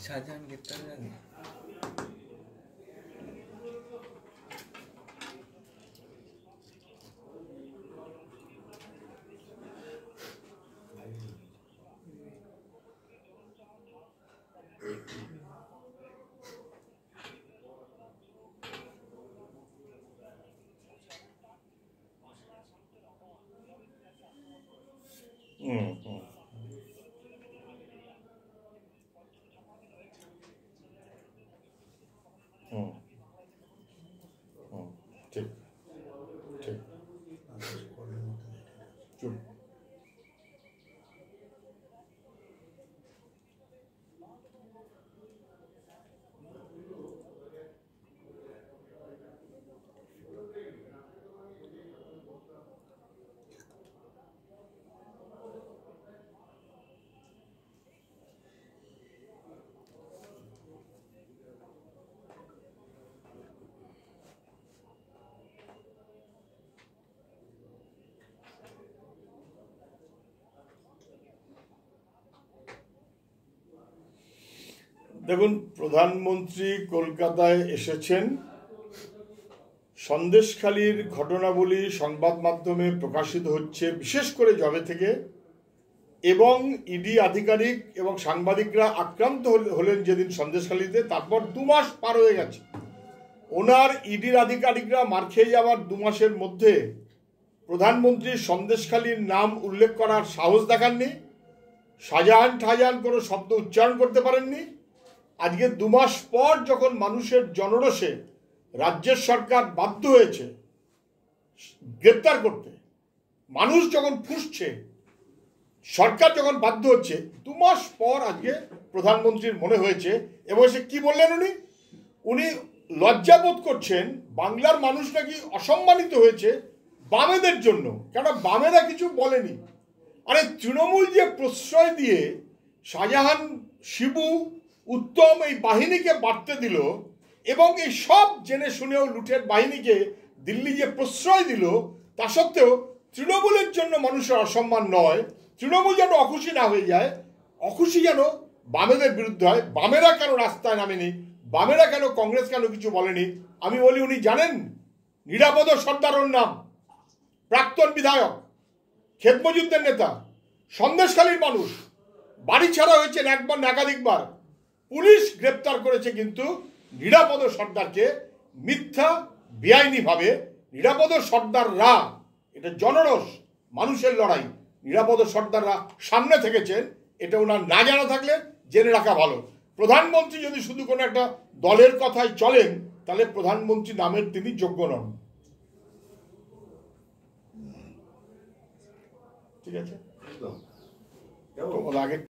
শাহজাহান গ্রেপ্তারের আগে ঠিক ঠিক চুপ দেখুন, প্রধানমন্ত্রী কলকাতায় এসেছেন, সন্দেশখালির ঘটনাবলী সংবাদ মাধ্যমে প্রকাশিত হচ্ছে বিশেষ করে জবে থেকে, এবং ইডি আধিকারিক এবং সাংবাদিকরা আক্রান্ত হলেন যেদিন সন্দেশখালিতে, তারপর 2 মাস পার হয়ে গেছে। ওনার ইডির আধিকারিকরা মার খেয়ে যাওয়ার 2 মাসের মধ্যে প্রধানমন্ত্রীর সন্দেশখালির নাম উল্লেখ করার সাহস দেখাননি, শাহজাহান কোনো শব্দ উচ্চারণ করতে পারেননি। আজকে 2 মাস পর যখন মানুষের জনরোষে রাজ্যের সরকার বাধ্য হয়েছে গ্রেপ্তার করতে, মানুষ যখন ফুঁসছে, সরকার যখন বাধ্য হচ্ছে, 2 মাস পর আজকে প্রধানমন্ত্রীর মনে হয়েছে, এবং সে কি বললেন, উনি লজ্জাবোধ করছেন বাংলার মানুষ নাকি অসম্মানিত হয়েছে বামেদের জন্য, কেন বামেরা কিছু বলেনি। আরে তৃণমূল যে প্রশ্রয় দিয়ে শাহজাহান, শিবু, উত্তম এই বাহিনীকে বাড়তে দিল, এবং এই সব জেনে শুনেও লুটের বাহিনীকে দিল্লি যে প্রশ্রয় দিল, তা সত্ত্বেও তৃণমূলের জন্য মানুষের অসম্মান নয়, তৃণমূল যেন অখুশি না হয়ে যায়, অখুশি যেন বামেদের বিরুদ্ধে হয়। বামেরা কেন রাস্তায় নামেনি, বামেরা কেন, কংগ্রেস কেন কিছু বলেনি? আমি বলি, উনি জানেন নিরাপদ সর্দার ওর নাম, প্রাক্তন বিধায়ক, ক্ষেত মজুরদের নেতা, সন্দেশখালীর মানুষ, বাড়ি ছাড়া হয়েছেন একবার না একাধিকবার। পুলিশ গ্রেপ্তার করেছে কিন্তু নিরাপদ সর্দারকে মিথ্যা বেআইনিভাবে। নিরাপদ সর্দাররা, এটা জনরোষ, মানুষের লড়াই, নিরাপদ সর্দাররা সামনে থেকেছেন, এটা ওনার না জানা থাকলে জেনে রাখা ভালো। প্রধানমন্ত্রী যদি শুধু কোনো একটা দলের কথায় চলেন, তাহলে প্রধানমন্ত্রী নামের তিনি যোগ্য নন। ঠিক আছে, আগে